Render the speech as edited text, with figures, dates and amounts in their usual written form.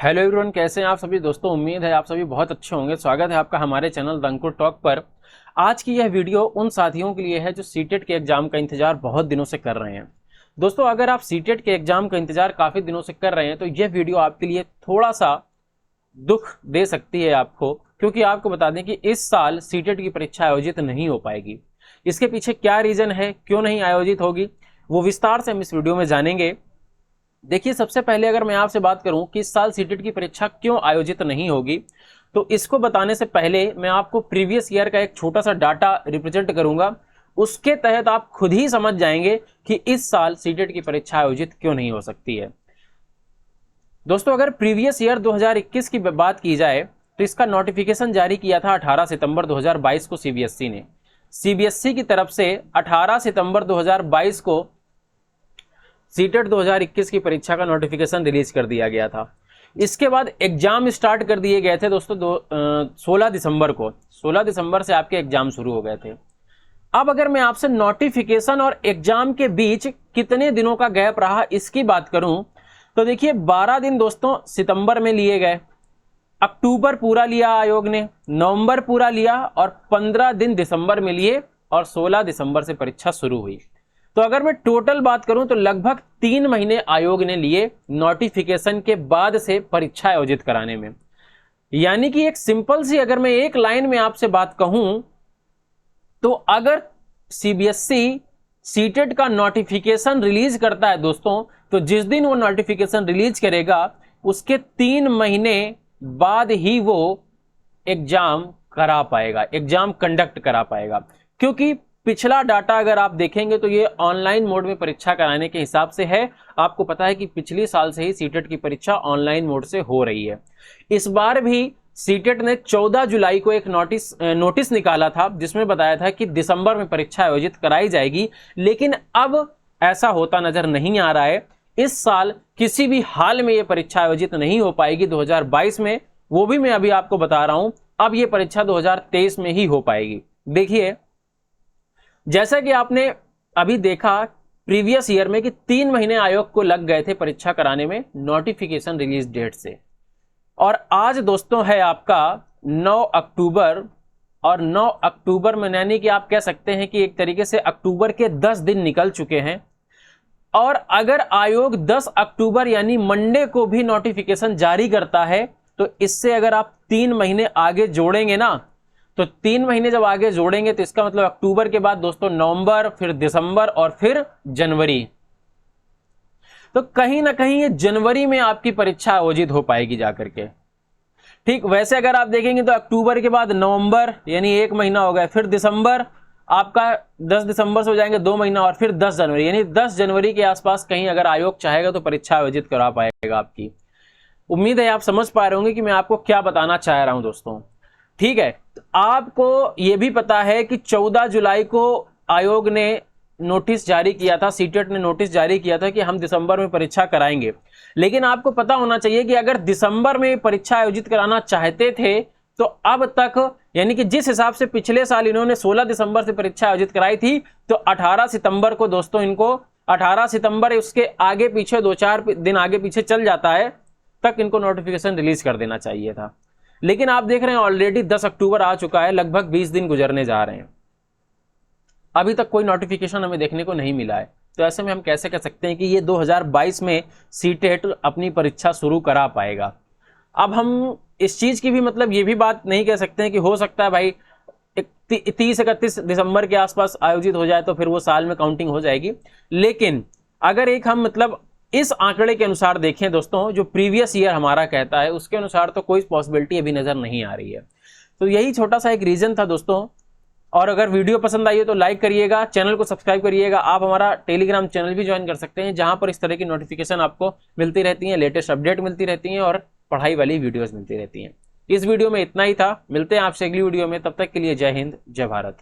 Hello everyone, कैसे हैं आप सभी दोस्तों। उम्मीद है आप सभी बहुत अच्छे होंगे। स्वागत है आपका हमारे चैनल द अंकुर टॉक पर। आज की यह वीडियो उन साथियों के लिए है जो सीटेट के एग्जाम का इंतजार बहुत दिनों से कर रहे हैं। दोस्तों, अगर आप सीटेट के एग्जाम का इंतजार काफ़ी दिनों से कर रहे हैं तो यह वीडियो आपके लिए थोड़ा सा दुख दे सकती है आपको, क्योंकि आपको बता दें कि इस साल सीटेट की परीक्षा आयोजित नहीं हो पाएगी। इसके पीछे क्या रीज़न है, क्यों नहीं आयोजित होगी, वो विस्तार से हम इस वीडियो में जानेंगे। देखिए, सबसे पहले अगर मैं आपसे बात करूं कि इस साल सीटेट की परीक्षा क्यों आयोजित नहीं होगी, तो इसको बताने से पहले मैं आपको प्रीवियस ईयर का एक छोटा सा डाटा रिप्रेजेंट करूंगा। उसके तहत आप खुद ही समझ जाएंगे कि इस साल सीटेट की परीक्षा आयोजित क्यों नहीं हो सकती है। दोस्तों, अगर प्रीवियस ईयर 2021 की बात की जाए तो इसका नोटिफिकेशन जारी किया था 18 सितंबर 2022 को सीबीएसई ने। सीबीएसई की तरफ से 18 सितंबर 2022 को सीटेट 2021 की परीक्षा का नोटिफिकेशन रिलीज कर दिया गया था। इसके बाद एग्जाम स्टार्ट कर दिए गए थे दोस्तों 16 दिसंबर को। 16 दिसंबर से आपके एग्जाम शुरू हो गए थे। अब अगर मैं आपसे नोटिफिकेशन और एग्जाम के बीच कितने दिनों का गैप रहा इसकी बात करूं तो देखिए, 12 दिन दोस्तों सितंबर में लिए गए, अक्टूबर पूरा लिया आयोग ने, नवंबर पूरा लिया और 15 दिन दिसंबर में लिए और 16 दिसंबर से परीक्षा शुरू हुई। तो अगर मैं टोटल बात करूं तो लगभग 3 महीने आयोग ने लिए नोटिफिकेशन के बाद से परीक्षा आयोजित कराने में। यानी कि एक सिंपल सी अगर मैं एक लाइन में आपसे बात कहूं तो अगर सीबीएसई सीटेट का नोटिफिकेशन रिलीज करता है दोस्तों, तो जिस दिन वो नोटिफिकेशन रिलीज करेगा उसके 3 महीने बाद ही वो एग्जाम करा पाएगा, एग्जाम कंडक्ट करा पाएगा। क्योंकि पिछला डाटा अगर आप देखेंगे तो ये ऑनलाइन मोड में परीक्षा कराने के हिसाब से है। आपको पता है कि पिछले साल से ही सीटेट की परीक्षा ऑनलाइन मोड से हो रही है। इस बार भी सीटेट ने 14 जुलाई को एक नोटिस निकाला था जिसमें बताया था कि दिसंबर में परीक्षा आयोजित कराई जाएगी, लेकिन अब ऐसा होता नजर नहीं आ रहा है। इस साल किसी भी हाल में ये परीक्षा आयोजित नहीं हो पाएगी 2022 में, वो भी मैं अभी आपको बता रहा हूं। अब ये परीक्षा 2023 में ही हो पाएगी। देखिए, जैसा कि आपने अभी देखा प्रीवियस ईयर में कि 3 महीने आयोग को लग गए थे परीक्षा कराने में नोटिफिकेशन रिलीज डेट से, और आज दोस्तों है आपका 9 अक्टूबर, और 9 अक्टूबर में यानी कि आप कह सकते हैं कि एक तरीके से अक्टूबर के 10 दिन निकल चुके हैं। और अगर आयोग 10 अक्टूबर यानी मंडे को भी नोटिफिकेशन जारी करता है तो इससे अगर आप 3 महीने आगे जोड़ेंगे ना, तो 3 महीने जब आगे जोड़ेंगे तो इसका मतलब अक्टूबर के बाद दोस्तों नवंबर, फिर दिसंबर और फिर जनवरी। तो कहीं ना कहीं ये जनवरी में आपकी परीक्षा आयोजित हो पाएगी जाकर के। ठीक वैसे अगर आप देखेंगे तो अक्टूबर के बाद नवंबर यानी 1 महीना हो गया, फिर दिसंबर आपका 10 दिसंबर से हो जाएंगे 2 महीना, और फिर 10 जनवरी यानी 10 जनवरी के आसपास कहीं अगर आयोग चाहेगा तो परीक्षा आयोजित करा पाएगा आपकी। उम्मीद है आप समझ पा रहे होंगे कि मैं आपको क्या बताना चाह रहा हूं दोस्तों। ठीक है, तो आपको यह भी पता है कि 14 जुलाई को आयोग ने नोटिस जारी किया था, सीटेट ने नोटिस जारी किया था कि हम दिसंबर में परीक्षा कराएंगे। लेकिन आपको पता होना चाहिए कि अगर दिसंबर में परीक्षा आयोजित कराना चाहते थे तो अब तक, यानी कि जिस हिसाब से पिछले साल इन्होंने 16 दिसंबर से परीक्षा आयोजित कराई थी, तो 18 सितंबर को दोस्तों इनको 18 सितंबर उसके आगे पीछे 2-4 दिन आगे पीछे चल जाता है तक इनको नोटिफिकेशन रिलीज कर देना चाहिए था। लेकिन आप देख रहे हैं ऑलरेडी 10 अक्टूबर आ चुका है, लगभग 20 दिन गुजरने जा रहे हैं, अभी तक कोई नोटिफिकेशन हमें देखने को नहीं मिला है। तो ऐसे में हम कैसे कह सकते हैं कि ये 2022 में सीटेट अपनी परीक्षा शुरू करा पाएगा। अब हम इस चीज की भी मतलब ये भी बात नहीं कह सकते हैं कि हो सकता है भाई 30-31 दिसंबर के आसपास आयोजित हो जाए तो फिर वो साल में काउंटिंग हो जाएगी। लेकिन अगर एक हम मतलब इस आंकड़े के अनुसार देखें दोस्तों, जो प्रीवियस ईयर हमारा कहता है उसके अनुसार तो कोई पॉसिबिलिटी अभी नजर नहीं आ रही है। तो यही छोटा सा एक रीजन था दोस्तों। और अगर वीडियो पसंद आई हो तो लाइक करिएगा, चैनल को सब्सक्राइब करिएगा। आप हमारा टेलीग्राम चैनल भी ज्वाइन कर सकते हैं, जहां पर इस तरह की नोटिफिकेशन आपको मिलती रहती हैं, लेटेस्ट अपडेट मिलती रहती हैं और पढ़ाई वाली वीडियोज मिलती रहती हैं। इस वीडियो में इतना ही था, मिलते हैं आपसे अगली वीडियो में। तब तक के लिए जय हिंद, जय भारत।